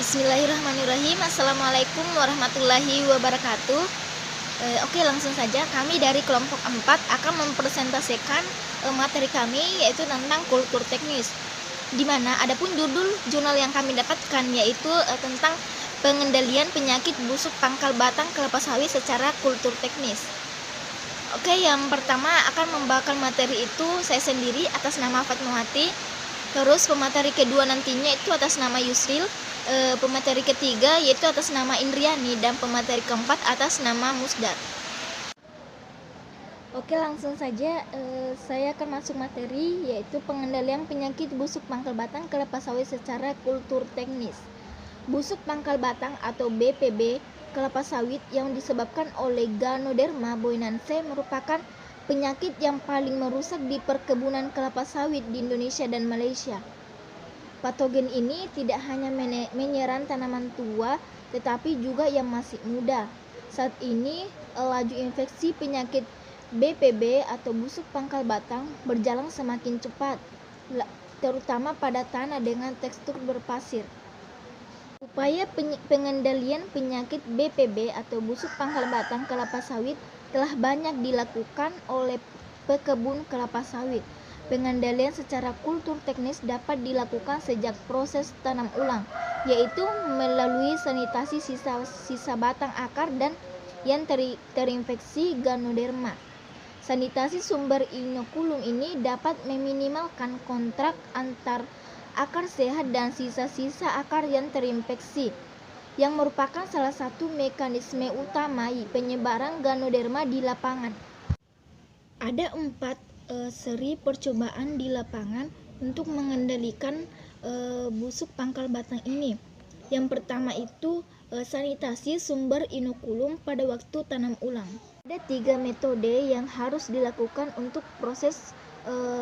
Bismillahirrahmanirrahim. Assalamualaikum warahmatullahi wabarakatuh. Oke, langsung saja kami dari kelompok 4 akan mempresentasikan materi kami, yaitu tentang kultur teknis. Di mana adapun judul jurnal yang kami dapatkan yaitu tentang pengendalian penyakit busuk pangkal batang kelapa sawit secara kultur teknis. Oke, yang pertama akan membawakan materi itu saya sendiri atas nama Fatmawati. Terus pemateri kedua nantinya itu atas nama Yusril, pemateri ketiga yaitu atas nama Indriani, dan pemateri keempat atas nama Musdar. Oke, langsung saja saya akan masuk materi, yaitu pengendalian penyakit busuk pangkal batang kelapa sawit secara kultur teknis. Busuk pangkal batang atau BPB kelapa sawit yang disebabkan oleh Ganoderma boinense merupakan penyakit yang paling merusak di perkebunan kelapa sawit di Indonesia dan Malaysia. Patogen ini tidak hanya menyerang tanaman tua, tetapi juga yang masih muda. Saat ini, laju infeksi penyakit BPB atau busuk pangkal batang berjalan semakin cepat, terutama pada tanah dengan tekstur berpasir. Upaya pengendalian penyakit BPB atau busuk pangkal batang kelapa sawit telah banyak dilakukan oleh pekebun kelapa sawit. Pengendalian secara kultur teknis dapat dilakukan sejak proses tanam ulang, yaitu melalui sanitasi sisa batang akar dan yang terinfeksi Ganoderma. Sanitasi sumber inokulum ini dapat meminimalkan kontrak antar akar sehat dan sisa-sisa akar yang terinfeksi, yang merupakan salah satu mekanisme utama penyebaran Ganoderma di lapangan. Ada 4 seri percobaan di lapangan untuk mengendalikan busuk pangkal batang ini. Yang pertama itu sanitasi sumber inokulum pada waktu tanam ulang. Ada 3 metode yang harus dilakukan untuk proses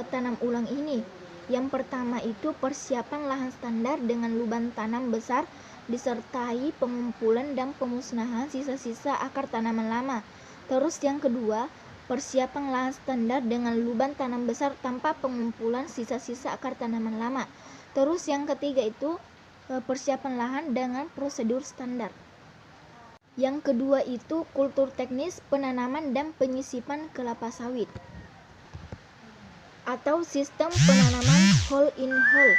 tanam ulang ini. Yang pertama itu persiapan lahan standar dengan lubang tanam besar disertai pengumpulan dan pemusnahan sisa-sisa akar tanaman lama. Terus yang kedua, persiapan lahan standar dengan lubang tanam besar tanpa pengumpulan sisa-sisa akar tanaman lama. Terus yang ketiga itu persiapan lahan dengan prosedur standar. Yang kedua itu kultur teknis penanaman dan penyisipan kelapa sawit atau sistem penanaman hole in hole.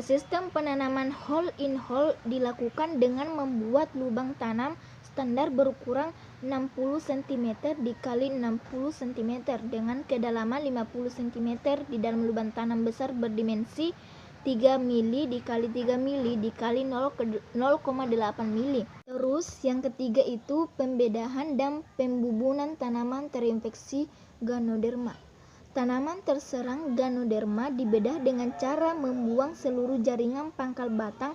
Sistem penanaman hole in hole dilakukan dengan membuat lubang tanam standar berukuran 60 cm dikali 60 cm dengan kedalaman 50 cm di dalam lubang tanam besar berdimensi 3 mili dikali 3 mili dikali 0,8 mili. Terus yang ketiga itu pembedahan dan pembubunan tanaman terinfeksi Ganoderma. Tanaman terserang Ganoderma dibedah dengan cara membuang seluruh jaringan pangkal batang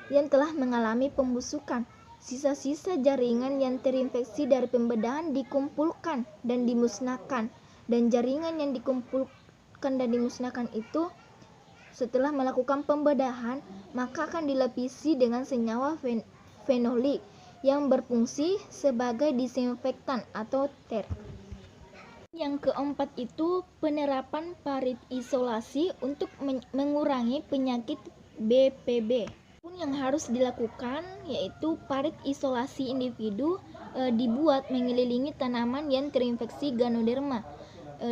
yang telah mengalami pembusukan. Sisa-sisa jaringan yang terinfeksi dari pembedahan dikumpulkan dan dimusnahkan, dan jaringan yang dikumpulkan dan dimusnahkan itu setelah melakukan pembedahan maka akan dilapisi dengan senyawa fenolik yang berfungsi sebagai disinfektan atau ter. Yang keempat itu penerapan parit isolasi untuk mengurangi penyakit BPB. Yang harus dilakukan yaitu parit isolasi individu dibuat mengelilingi tanaman yang terinfeksi Ganoderma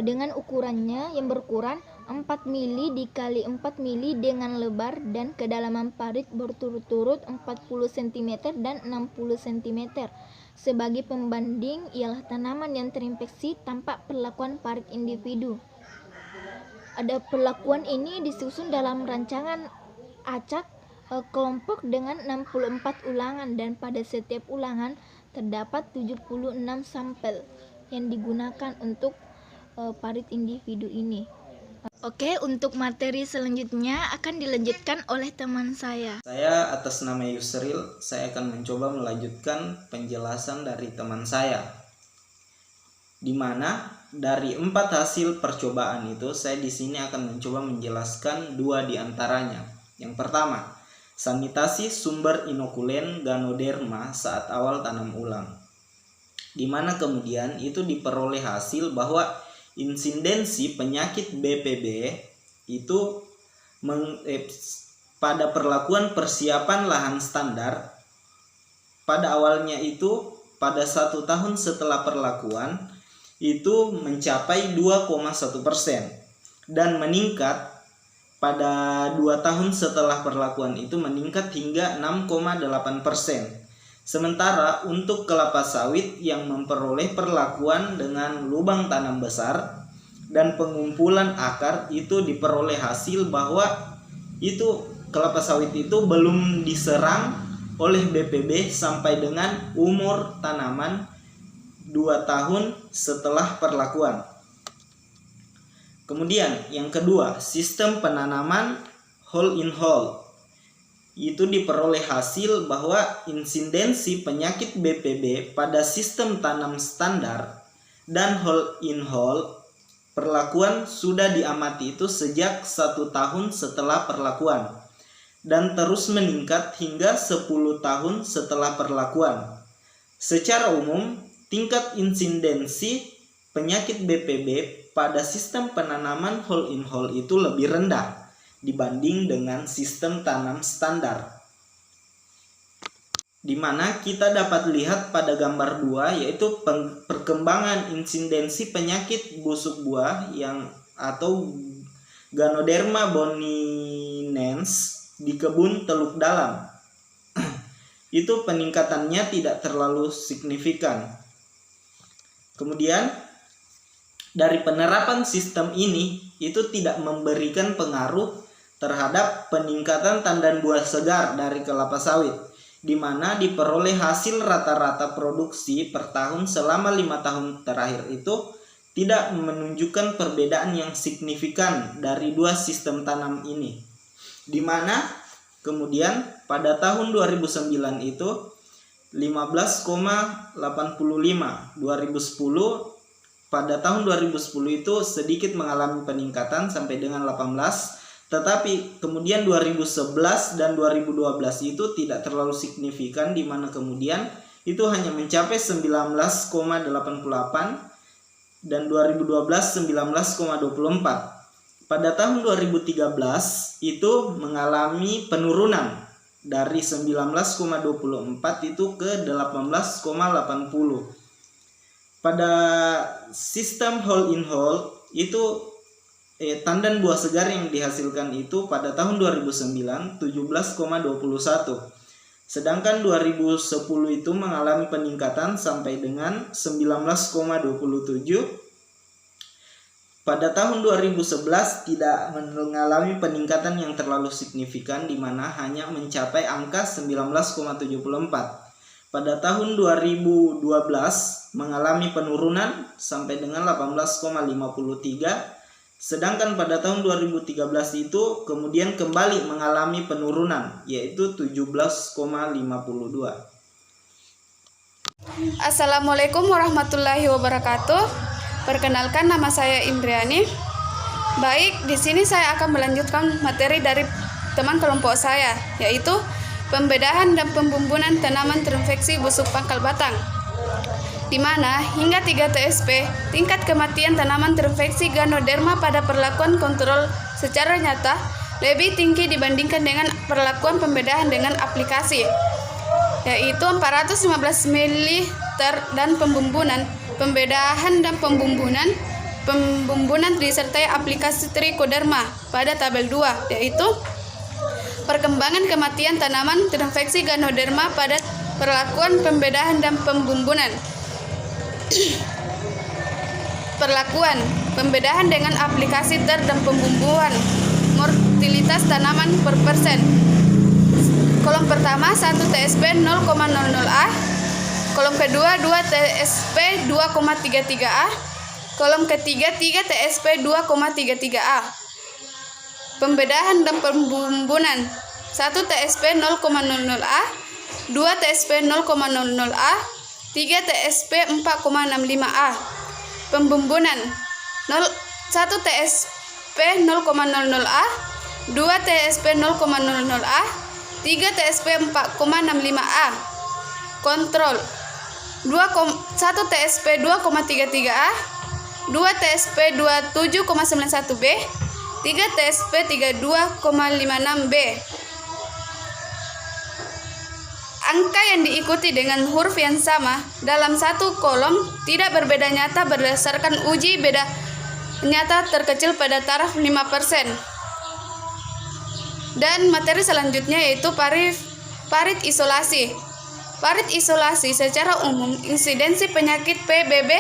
dengan ukurannya yang berukuran 4 mili dikali 4 mili dengan lebar dan kedalaman parit berturut-turut 40 cm dan 60 cm. Sebagai pembanding ialah tanaman yang terinfeksi tanpa perlakuan parit individu. Perlakuan ini disusun dalam rancangan acak kelompok dengan 64 ulangan, dan pada setiap ulangan terdapat 76 sampel yang digunakan untuk parit individu ini. Oke, untuk materi selanjutnya akan dilanjutkan oleh teman saya. Saya atas nama Yusril, saya akan mencoba melanjutkan penjelasan dari teman saya. Di mana dari 4 hasil percobaan itu saya di sini akan mencoba menjelaskan 2 di antaranya. Yang pertama, sanitasi sumber inokulen Ganoderma saat awal tanam ulang. Di mana kemudian itu diperoleh hasil bahwa insidensi penyakit BPB itu pada perlakuan persiapan lahan standar, pada awalnya itu pada 1 tahun setelah perlakuan itu mencapai 2,1% dan meningkat pada 2 tahun setelah perlakuan itu meningkat hingga 6,8%. Sementara untuk kelapa sawit yang memperoleh perlakuan dengan lubang tanam besar dan pengumpulan akar itu diperoleh hasil bahwa itu kelapa sawit itu belum diserang oleh BPB sampai dengan umur tanaman 2 tahun setelah perlakuan. Kemudian yang kedua, sistem penanaman hole in hole. Itu diperoleh hasil bahwa insidensi penyakit BPB pada sistem tanam standar dan hole in hole perlakuan sudah diamati itu sejak 1 tahun setelah perlakuan dan terus meningkat hingga 10 tahun setelah perlakuan. Secara umum, tingkat insidensi penyakit BPB pada sistem penanaman hole in hole itu lebih rendah dibanding dengan sistem tanam standar. Di mana kita dapat lihat pada gambar 2 yaitu perkembangan insidensi penyakit busuk buah yang atau Ganoderma boninense di kebun teluk dalam. Itu peningkatannya tidak terlalu signifikan. Kemudian dari penerapan sistem ini itu tidak memberikan pengaruh terhadap peningkatan tandan buah segar dari kelapa sawit, di mana diperoleh hasil rata-rata produksi per tahun selama 5 tahun terakhir itu tidak menunjukkan perbedaan yang signifikan dari 2 sistem tanam ini. Di mana kemudian pada tahun 2009 itu 15,85, 2010 pada tahun 2010 itu sedikit mengalami peningkatan sampai dengan 18, tetapi kemudian 2011 dan 2012 itu tidak terlalu signifikan, di mana kemudian itu hanya mencapai 19,88 dan 2012 19,24. Pada tahun 2013 itu mengalami penurunan dari 19,24 itu ke 18,80. Pada sistem hole in hole itu tandan buah segar yang dihasilkan itu pada tahun 2009 17,21. Sedangkan 2010 itu mengalami peningkatan sampai dengan 19,27. Pada tahun 2011 tidak mengalami peningkatan yang terlalu signifikan, di mana hanya mencapai angka 19,74. Pada tahun 2012 mengalami penurunan sampai dengan 18,53. Sedangkan pada tahun 2013 itu kemudian kembali mengalami penurunan, yaitu 17,52. Assalamualaikum warahmatullahi wabarakatuh. Perkenalkan, nama saya Indriani. Baik, di sini saya akan melanjutkan materi dari teman kelompok saya, yaitu pembedahan dan pembumbunan tanaman terinfeksi busuk pangkal batang, di mana hingga 3 TSP tingkat kematian tanaman terinfeksi Ganoderma pada perlakuan kontrol secara nyata lebih tinggi dibandingkan dengan perlakuan pembedahan dengan aplikasi, yaitu 415 ml, dan pembedahan dan pembumbunan disertai aplikasi Trichoderma pada tabel 2, yaitu perkembangan kematian tanaman terinfeksi Ganoderma pada perlakuan pembedahan dan pembumbunan. Perlakuan pembedahan dengan aplikasi dan pembumbuan mortalitas tanaman per persen. Kolom pertama 1 TSP 0,00A, kolom kedua 2 TSP 2,33A, kolom ketiga 3 TSP 2,33A. Pembedahan dan pembumbunan 1 TSP 0,00A, 2 TSP 0,00A, 3 TSP 4,65A. Pembumbunan 1 TSP 0,00A, 2 TSP 0,00A, 3 TSP 4,65A. Kontrol 1 TSP 2,33A, 2 TSP 27,91B, 3 TSP 32,56B. angka yang diikuti dengan huruf yang sama dalam satu kolom tidak berbeda nyata berdasarkan uji beda nyata terkecil pada taraf 5%. Dan materi selanjutnya yaitu parit isolasi. Parit isolasi secara umum insidensi penyakit PBB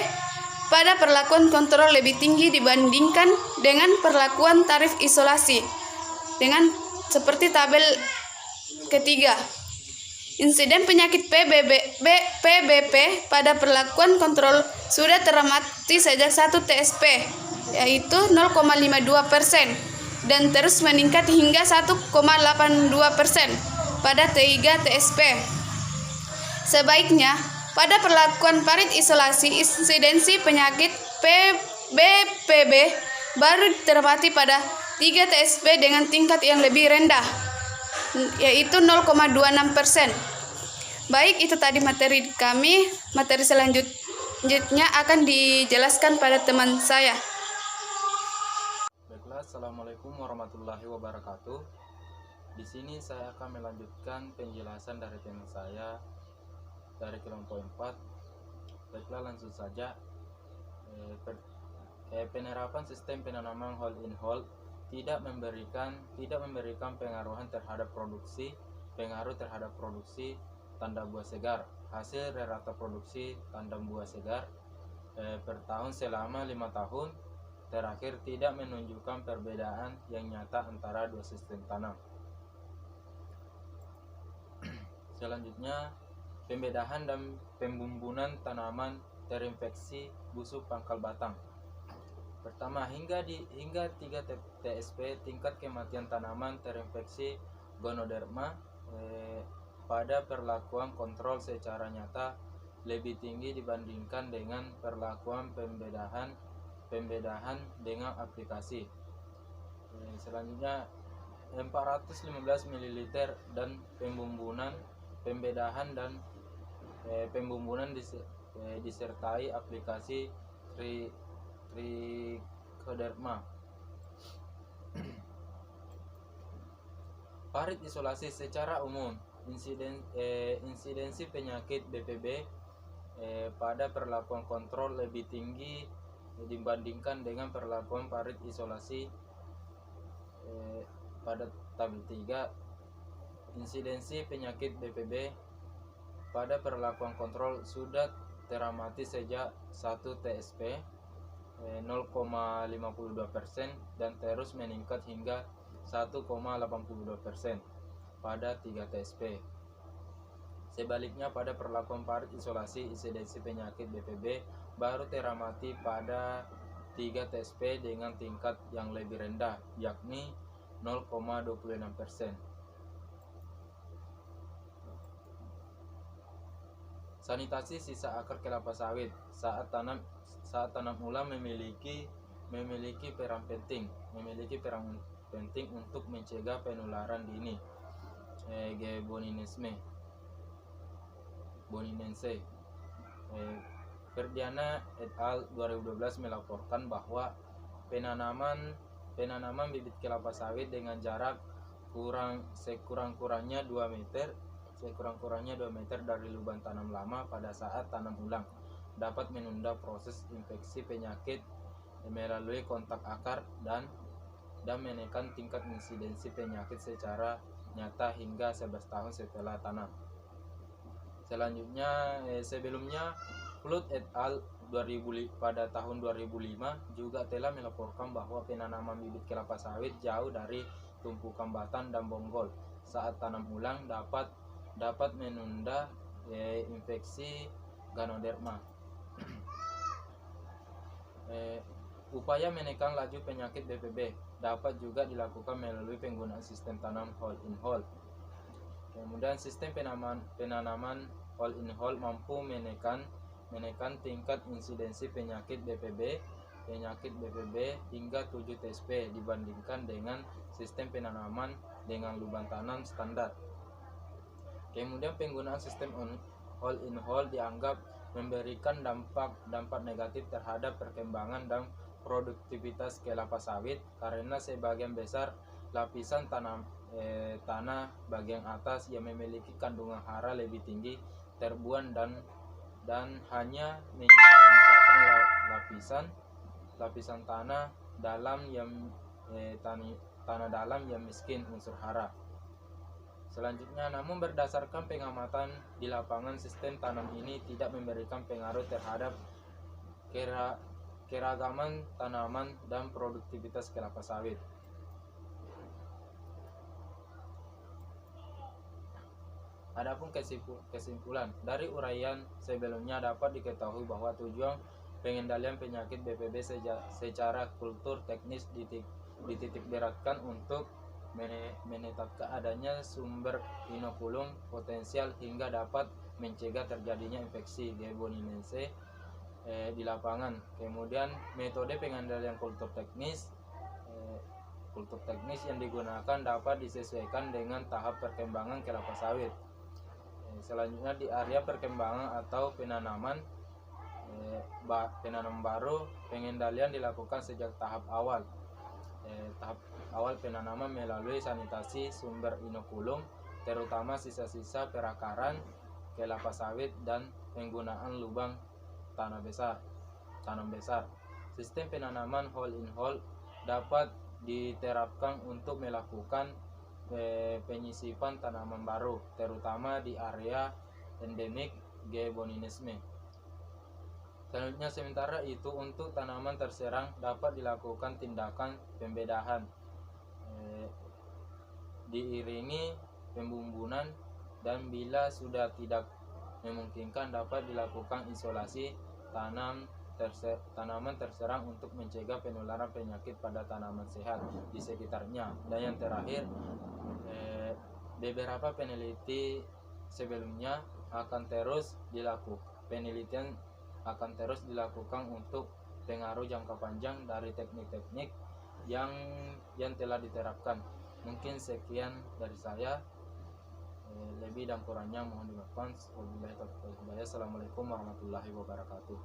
pada perlakuan kontrol lebih tinggi dibandingkan dengan perlakuan tarif isolasi. Dengan seperti tabel ketiga. Insiden penyakit PBP pada perlakuan kontrol sudah teramati sejak 1 TSP, yaitu 0,52% dan terus meningkat hingga 1,82% pada 3 TSP. Sebaiknya, pada perlakuan parit isolasi, insidensi penyakit BPB baru teramati pada 3 TSP dengan tingkat yang lebih rendah, yaitu 0,26%. Baik, itu tadi materi kami. Materi selanjutnya akan dijelaskan pada teman saya. Baiklah, Assalamualaikum warahmatullahi wabarakatuh. Di sini saya akan melanjutkan penjelasan dari teman saya dari kelompok 4. Baiklah, langsung saja. Penerapan sistem penanaman whole in whole tidak memberikan pengaruh terhadap produksi tanda buah segar. Hasil rata produksi tanda buah segar per tahun selama 5 tahun terakhir tidak menunjukkan perbedaan yang nyata antara dua sistem tanam. Selanjutnya, pembedahan dan pembumbunan tanaman terinfeksi busuk pangkal batang. Pertama, hingga 3 TSP tingkat kematian tanaman terinfeksi Ganoderma pada perlakuan kontrol secara nyata lebih tinggi dibandingkan dengan perlakuan pembedahan dengan aplikasi. Selanjutnya, 415 ml dan pembedahan dan pembumbunan disertai aplikasi Trichoderma. Parit isolasi secara umum, insidensi penyakit BPB pada perlakuan kontrol lebih tinggi dibandingkan dengan perlakuan parit isolasi pada tabel 3. Insidensi penyakit BPB pada perlakuan kontrol sudah teramati sejak 1 TSP 0,52% dan terus meningkat hingga 1,82% pada 3 TSP. Sebaliknya, pada perlakuan parit isolasi, insidensi penyakit BPB baru teramati pada 3 TSP dengan tingkat yang lebih rendah, yakni 0,26%. Sanitasi sisa akar kelapa sawit saat tanam ulang memiliki peran penting untuk mencegah penularan dini G. boninense. Ferdiana et al. 2012 melaporkan bahwa penanaman bibit kelapa sawit dengan jarak sekurang-kurangnya 2 meter dari lubang tanam lama pada saat tanam ulang dapat menunda proses infeksi penyakit melalui kontak akar dan menekan tingkat insidensi penyakit secara nyata hingga 11 tahun setelah tanam. Selanjutnya, sebelumnya Flood et al. Pada tahun 2005 juga telah melaporkan bahwa penanaman bibit kelapa sawit jauh dari tumpukan batang dan bonggol saat tanam ulang dapat menunda infeksi Ganoderma. Upaya menekan laju penyakit BPB dapat juga dilakukan melalui penggunaan sistem tanam whole in whole. Kemudian sistem penanaman whole in whole mampu menekan tingkat insidensi penyakit BPB hingga 7 TSP dibandingkan dengan sistem penanaman dengan lubang tanam standar. Kemudian penggunaan sistem whole in whole dianggap memberikan dampak negatif terhadap perkembangan dan produktivitas kelapa sawit karena sebagian besar lapisan tanah bagian atas yang memiliki kandungan hara lebih tinggi terbuang dan hanya menyisakan lapisan tanah dalam yang tanah dalam yang miskin unsur hara. Selanjutnya, namun berdasarkan pengamatan di lapangan, sistem tanam ini tidak memberikan pengaruh terhadap keragaman tanaman dan produktivitas kelapa sawit. Adapun kesimpulan dari uraian sebelumnya dapat diketahui bahwa tujuan pengendalian penyakit BPB secara kultur teknis dititik beratkan untuk menetapkan adanya sumber inokulum potensial hingga dapat mencegah terjadinya infeksi Geboninense di lapangan. Kemudian metode pengendalian kultur teknis yang digunakan dapat disesuaikan dengan tahap perkembangan kelapa sawit. Selanjutnya di area perkembangan atau penanaman baru, pengendalian dilakukan sejak tahap awal penanaman melalui sanitasi sumber inokulum, terutama sisa-sisa perakaran kelapa sawit dan penggunaan lubang tanam besar. Sistem penanaman hole in hole dapat diterapkan untuk melakukan penyisipan tanaman baru, terutama di area endemik Gebonisme. Selanjutnya, sementara itu untuk tanaman terserang dapat dilakukan tindakan pembedahan diiringi pembumbunan, dan bila sudah tidak memungkinkan dapat dilakukan isolasi tanaman terserang untuk mencegah penularan penyakit pada tanaman sehat di sekitarnya. Dan yang terakhir, beberapa peneliti sebelumnya penelitian akan terus dilakukan untuk pengaruh jangka panjang dari teknik-teknik yang telah diterapkan. Mungkin sekian dari saya, lebih dan kurangnya mohon dimaafkan. Wabillahi taufiq wal hidayah. Assalamualaikum warahmatullahi wabarakatuh.